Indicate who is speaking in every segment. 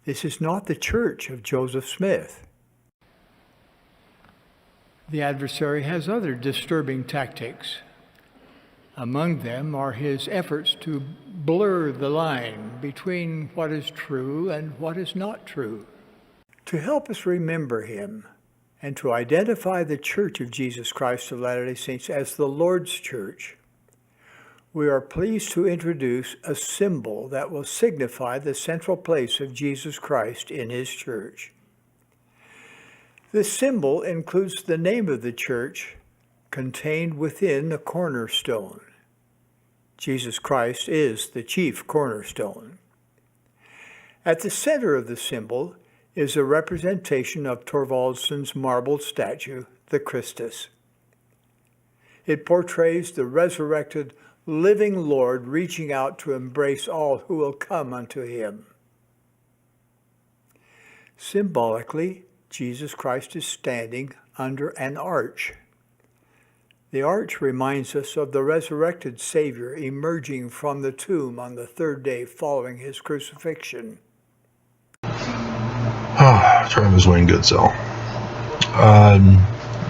Speaker 1: This is not the church of Joseph Smith. The adversary has other disturbing tactics. Among them are his efforts to blur the line between what is true and what is not true. To help us remember him and to identify the Church of Jesus Christ of Latter-day Saints as the Lord's Church, we are pleased to introduce a symbol that will signify the central place of Jesus Christ in his church. This symbol includes the name of the church contained within the cornerstone. Jesus Christ is the chief cornerstone. At the center of the symbol is a representation of Thorvaldson's marble statue, the Christus. It portrays the resurrected, living Lord reaching out to embrace all who will come unto him. Symbolically, Jesus Christ is standing under an arch. The arch reminds us of the resurrected Savior emerging from the tomb on the third day following his crucifixion.
Speaker 2: Travis Wayne Goodsell.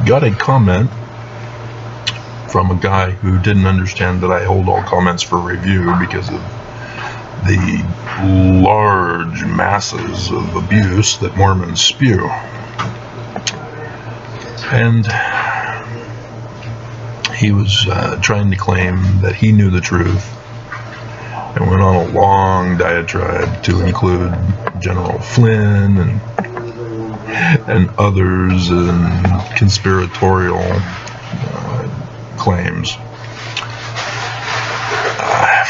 Speaker 2: Got a comment from a guy who didn't understand that I hold all comments for review because of the large masses of abuse that Mormons spew. And he was trying to claim that he knew the truth and went on a long diatribe to include General Flynn and others and conspiratorial claims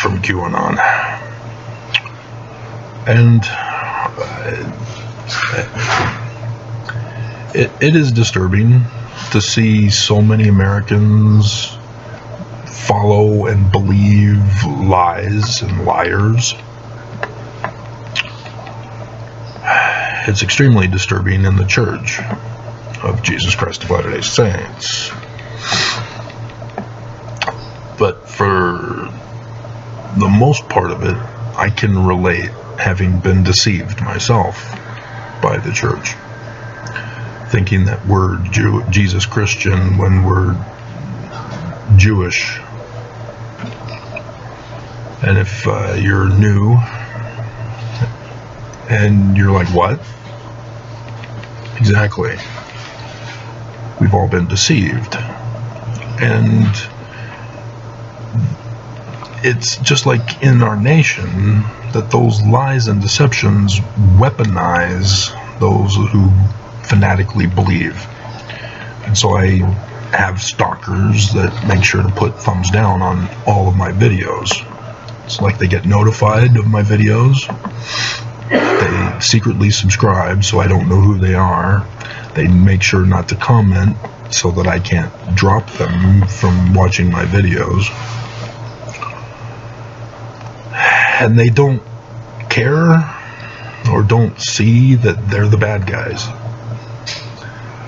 Speaker 2: from QAnon. And it is disturbing to see so many Americans follow and believe lies and liars. It's extremely disturbing in the Church of Jesus Christ of Latter-day Saints. But for the most part of it, I can relate, having been deceived myself by the Church, thinking that we're Jesus Christian when we're Jewish. And if you're new and you're like, what? Exactly. We've all been deceived. And it's just like in our nation that those lies and deceptions weaponize those who fanatically believe. And so I have stalkers that make sure to put thumbs down on all of my videos. It's like they get notified of my videos. They secretly subscribe so I don't know who they are. They make sure not to comment so that I can't drop them from watching my videos. And they don't care or don't see that they're the bad guys.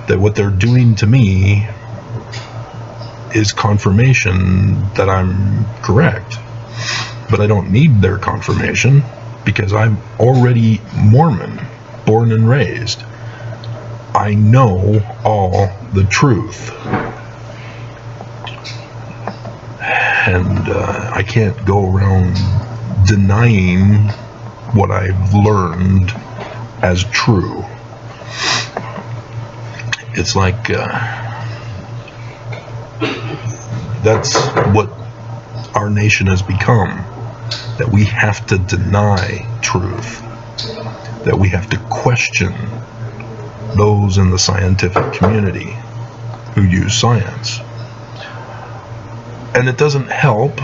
Speaker 2: That what they're doing to me is confirmation that I'm correct. But I don't need their confirmation because I'm already Mormon, born and raised. I know all the truth. And I can't go around denying what I've learned as true. It's like that's what our nation has become, that we have to deny truth, that we have to question those in the scientific community who use science. And it doesn't help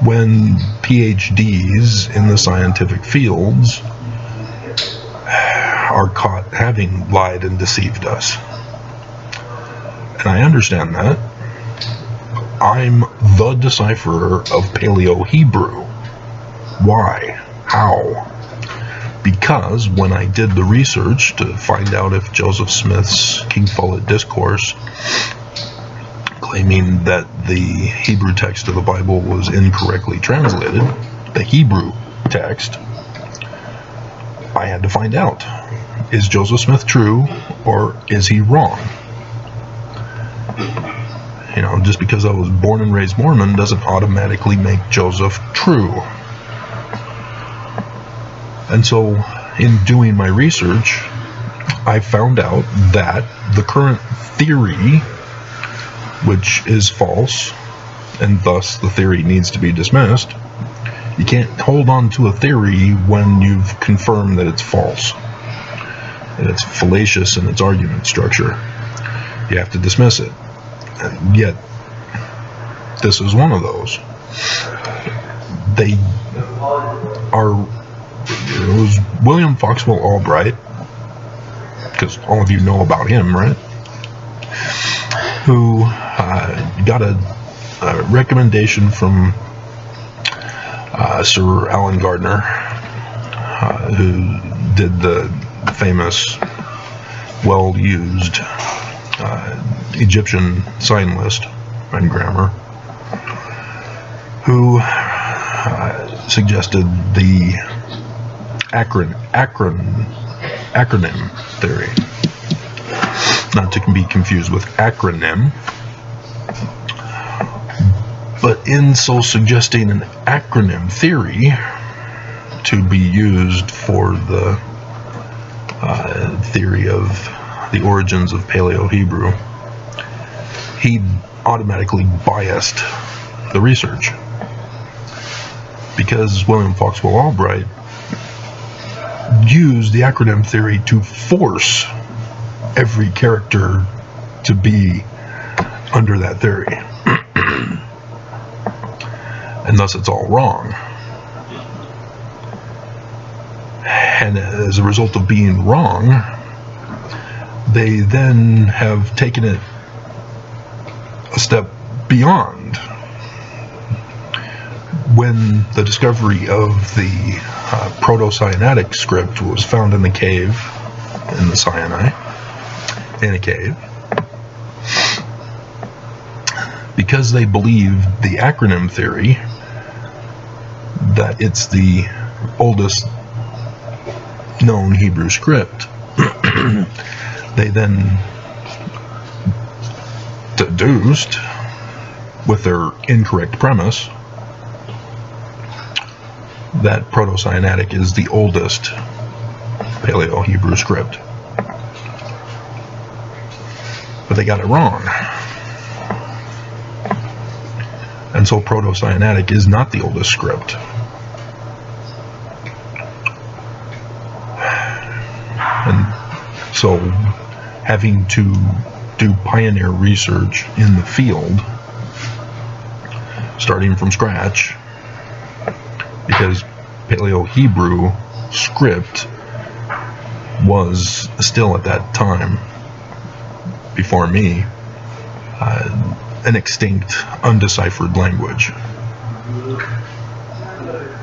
Speaker 2: when PhDs in the scientific fields are caught having lied and deceived us. And I understand that. I'm the decipherer of Paleo-Hebrew. Why? How? Because when I did the research to find out if Joseph Smith's King Follett Discourse, claiming that the Hebrew text of the Bible was incorrectly translated, the Hebrew text, I I had to find out, is Joseph Smith true or is he wrong? You know, just because I was born and raised Mormon doesn't automatically make Joseph true. And so, in doing my research, I found out that the current theory, which is false, and thus the theory needs to be dismissed. You can't hold on to a theory when you've confirmed that it's false, and it's fallacious in its argument structure. You have to dismiss it. And yet, this is one of those. They are... It was William Foxwell Albright, because all of you know about him, right? Who got a recommendation from Sir Alan Gardner, who did the famous, well-used Egyptian sign list and grammar, who suggested the acronym theory, not to be confused with acronym, but in so suggesting an acronym theory to be used for the theory of the origins of Paleo-Hebrew, he automatically biased the research, because William Foxwell Albright used the acronym theory to force every character to be under that theory. And thus it's all wrong. And as a result of being wrong, they then have taken it a step beyond. When the discovery of the Proto-Sinaitic script was found in the cave, in the Sinai, in a cave, because they believed the acronym theory, that it's the oldest known Hebrew script, they then deduced, with their incorrect premise, that Proto-Sinaitic is the oldest Paleo-Hebrew script. But they got it wrong. And so Proto-Sinaitic is not the oldest script. And so, having to do pioneer research in the field, starting from scratch, because Paleo-Hebrew script was still at that time, before me, an extinct, undeciphered language.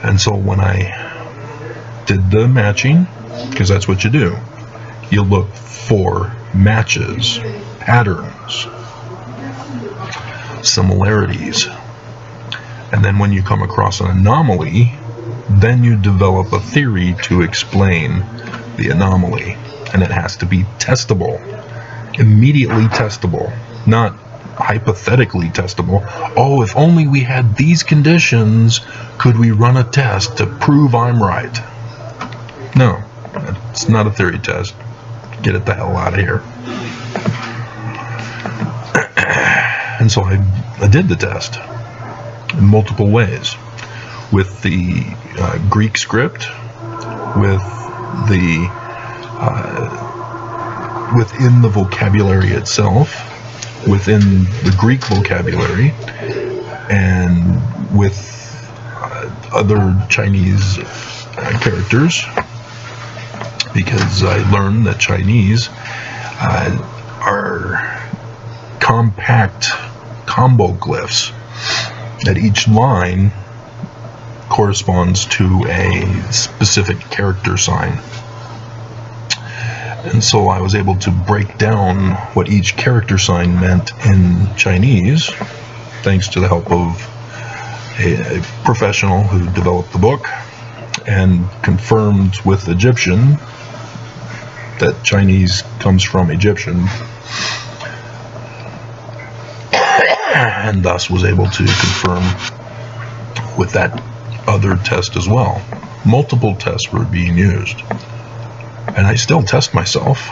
Speaker 2: And so when I did the matching, because that's what you do, you look for matches, patterns, similarities. And then when you come across an anomaly, then you develop a theory to explain the anomaly. And it has to be testable, immediately testable, not hypothetically testable. Oh, if only we had these conditions, could we run a test to prove I'm right? No, it's not a theory test. Get it the hell out of here. And so I did the test in multiple ways, with the Greek script, with the within the vocabulary itself, within the Greek vocabulary, and with other Chinese characters, because I learned that Chinese are compact combo glyphs, that each line corresponds to a specific character sign. And so I was able to break down what each character sign meant in Chinese, thanks to the help of a professional who developed the book, and confirmed with Egyptian that Chinese comes from Egyptian, and thus was able to confirm with that other test as well. Multiple tests were being used, and I still test myself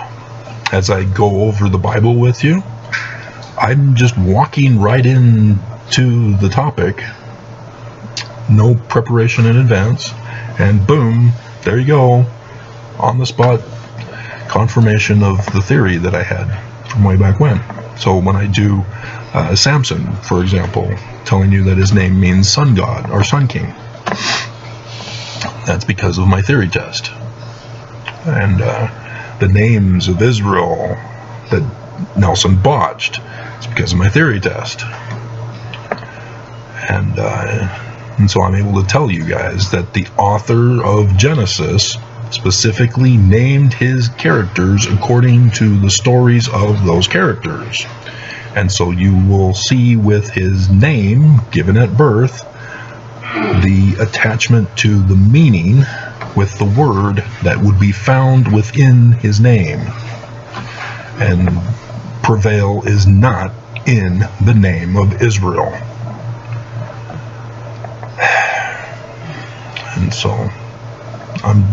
Speaker 2: as I go over the Bible with you. I'm just walking right into the topic, no preparation in advance, and boom, there you go, on the spot confirmation of the theory that I had from way back when. So when I do Samson, for example, telling you that his name means sun god or sun king, that's because of my theory test. And the names of Israel that Nelson botched, it's because of my theory test. And so I'm able to tell you guys that the author of Genesis specifically named his characters according to the stories of those characters. And so you will see with his name given at birth the attachment to the meaning with the word that would be found within his name. And prevail is not in the name of Israel. And so I'm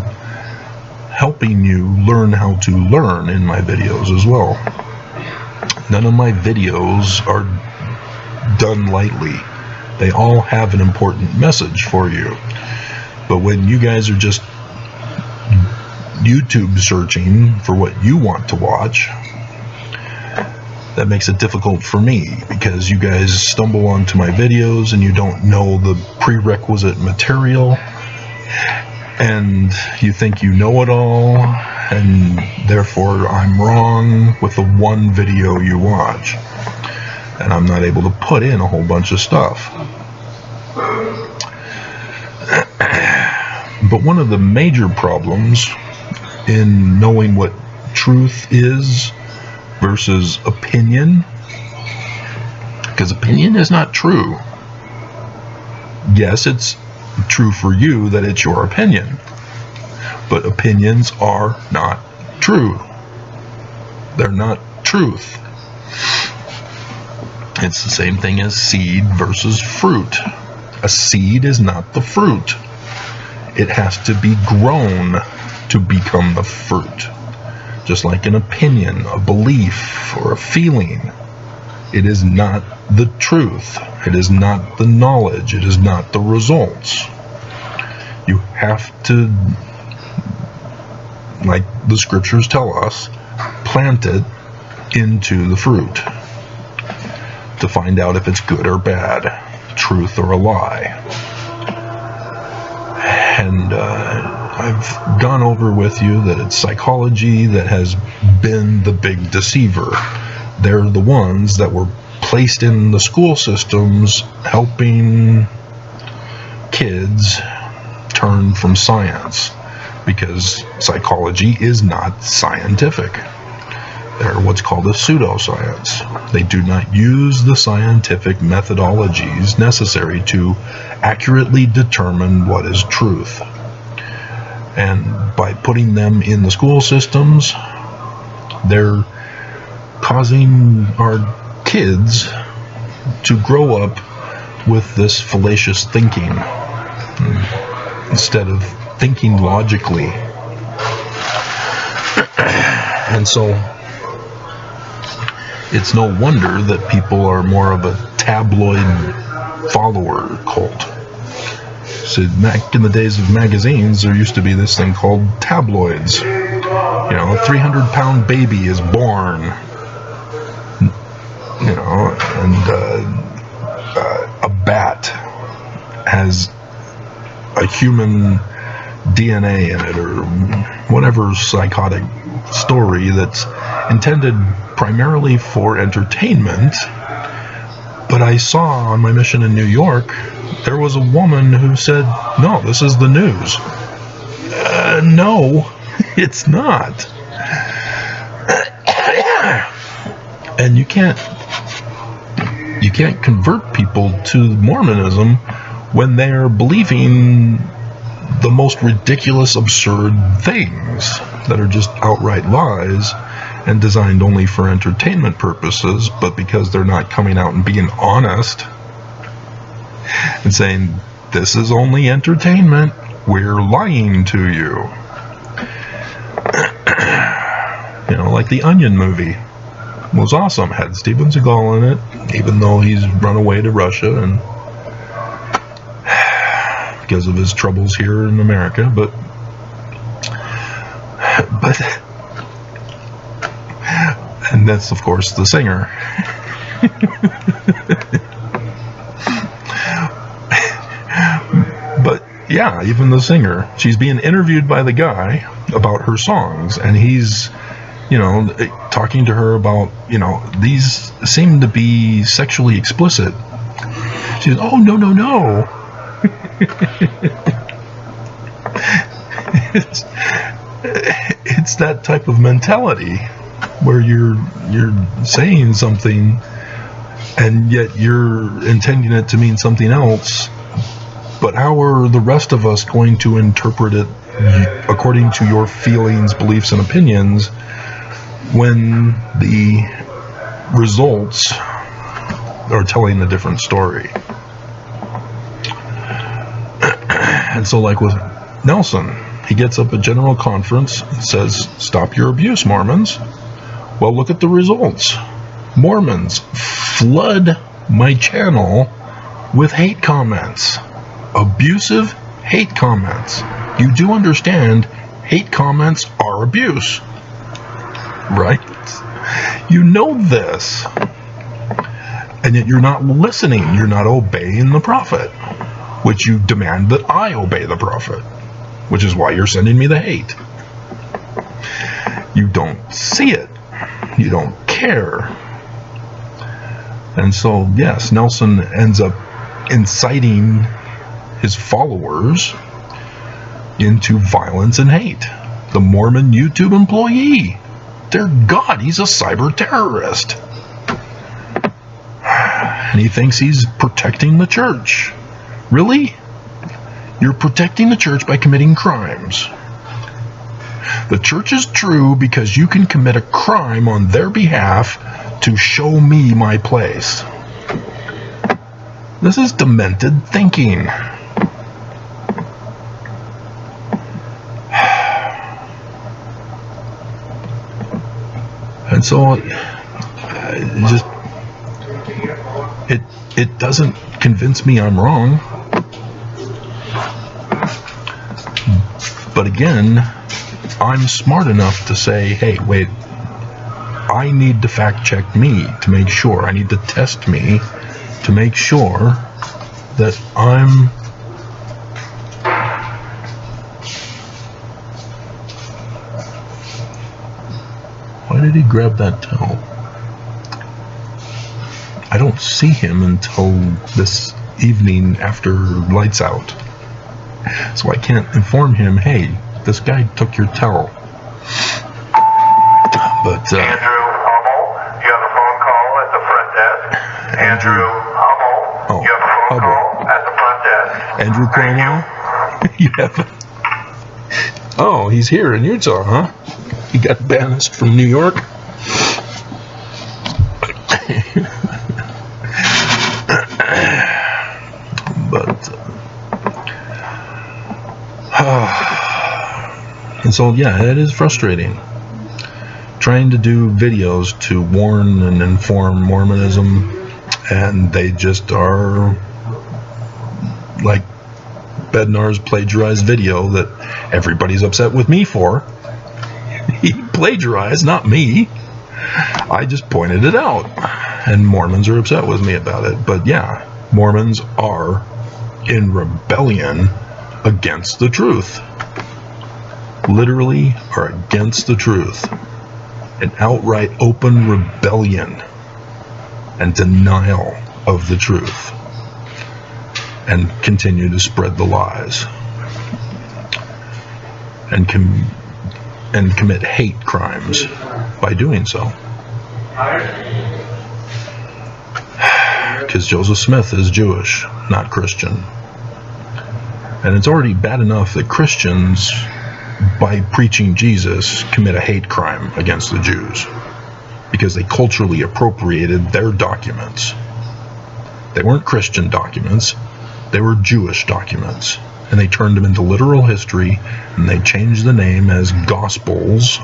Speaker 2: helping you learn how to learn in my videos as well. None of my videos are done lightly. They all have an important message for you. But when you guys are just YouTube searching for what you want to watch, that makes it difficult for me, because you guys stumble onto my videos and you don't know the prerequisite material, and you think you know it all, and therefore I'm wrong with the one video you watch, and I'm not able to put in a whole bunch of stuff. But one of the major problems in knowing what truth is versus opinion, because opinion is not true. Yes, it's true for you that it's your opinion, but opinions are not true. They're not truth. It's the same thing as seed versus fruit. A seed is not the fruit. It has to be grown to become the fruit. Just like an opinion, a belief, or a feeling. It is not the truth. It is not the knowledge. It is not the results. You have to, like the scriptures tell us, plant it into the fruit to find out if it's good or bad, truth or a lie. And I've gone over with you that it's psychology that has been the big deceiver. They're the ones that were placed in the school systems helping kids turn from science, because psychology is not scientific. They're what's called a pseudoscience. They do not use the scientific methodologies necessary to accurately determine what is truth. And by putting them in the school systems, they're causing our kids to grow up with this fallacious thinking instead of thinking logically. And so it's no wonder that people are more of a tabloid follower cult. So back in the days of magazines, there used to be this thing called tabloids. You know, a 300-pound baby is born. You know, and a bat has a human DNA in it, or whatever psychotic story that's intended primarily for entertainment. But I saw on my mission in New York, there was a woman who said, no, this is the news. No, it's not. And you can't convert people to Mormonism when they're believing the most ridiculous, absurd things that are just outright lies and designed only for entertainment purposes, but because they're not coming out and being honest and saying, this is only entertainment, we're lying to you. You know, like the Onion movie was awesome, had Steven Seagal in it, even though he's run away to Russia and because of his troubles here in America, but and that's of course the singer. But yeah, even the singer, she's being interviewed by the guy about her songs, and he's, you know, talking to her about, you know, these seem to be sexually explicit. She says, oh, no. It's that type of mentality where you're saying something and yet you're intending it to mean something else, but how are the rest of us going to interpret it according to your feelings, beliefs, and opinions when the results are telling a different story? And so, like with Nelson, he gets up at General Conference and says, stop your abuse, Mormons. Well, look at the results. Mormons flood my channel with hate comments. Abusive hate comments. You do understand hate comments are abuse, right? You know this. And yet you're not listening. You're not obeying the prophet, which you demand that I obey the prophet, which is why you're sending me the hate. You don't see it. You don't care. And so, yes, Nelson ends up inciting his followers into violence and hate. The Mormon YouTube employee. Dear God, he's a cyber terrorist. And he thinks he's protecting the church. Really? You're protecting the church by committing crimes. The church is true because you can commit a crime on their behalf to show me my place. This is demented thinking. And so it doesn't convince me I'm wrong. But again, I'm smart enough to say, hey, wait, I need to fact check me to make sure. I need to test me to make sure that I'm Why did he grab that towel? I don't see him until this evening after lights out. So I can't inform him, hey, this guy took your towel. But,
Speaker 3: Andrew Hummel, you have a phone call at the front desk. Andrew Hummel, you have a phone call at the front desk.
Speaker 2: Andrew Cuomo? You have. Oh, he's here in Utah, huh? He got banished from New York. But and so yeah, it is frustrating trying to do videos to warn and inform Mormonism, and they just are like Bednar's plagiarized video that everybody's upset with me for. He plagiarized, not me. I just pointed it out, and Mormons are upset with me about it. But yeah, Mormons are in rebellion against the truth. Literally are against the truth. An outright open rebellion and denial of the truth, and continue to spread the lies and commit hate crimes by doing so. Because Joseph Smith is Jewish, not Christian. And it's already bad enough that Christians, by preaching Jesus, commit a hate crime against the Jews because they culturally appropriated their documents. They weren't Christian documents, they were Jewish documents. And they turned them into literal history, and they changed the name as Gospels.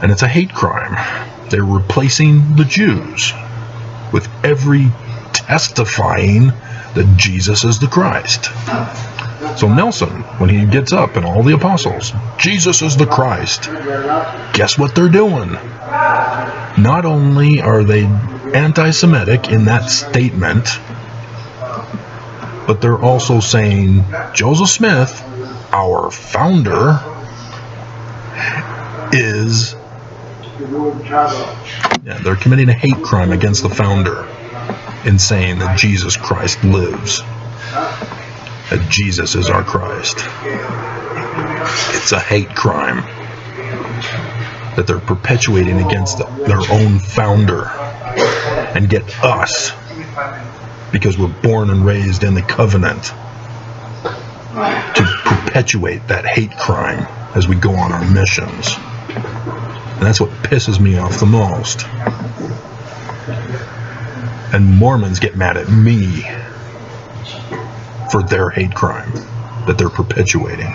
Speaker 2: And it's a hate crime. They're replacing the Jews with every testifying that Jesus is the Christ. So Nelson, when he gets up, and all the apostles, Jesus is the Christ, guess what they're doing? Not only are they anti-Semitic in that statement, but they're also saying Joseph Smith, our founder, is... Yeah, they're committing a hate crime against the founder in saying that Jesus Christ lives, that Jesus is our Christ. It's a hate crime that they're perpetuating against their own founder, and get us, because we're born and raised in the covenant, to perpetuate that hate crime as we go on our missions. And that's what pisses me off the most. And Mormons get mad at me for their hate crime that they're perpetuating.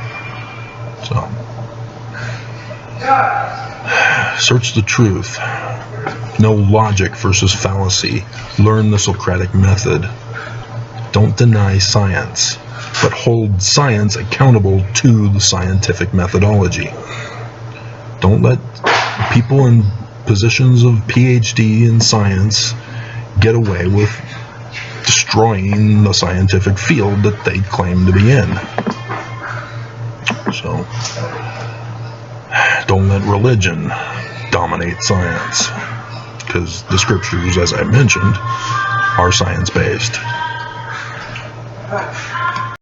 Speaker 2: So, search the truth. Know logic versus fallacy. Learn the Socratic method. Don't deny science, but hold science accountable to the scientific methodology. Don't let people in positions of PhD in science get away with destroying the scientific field that they claim to be in. So, don't let religion dominate science, because the scriptures, as I mentioned, are science-based.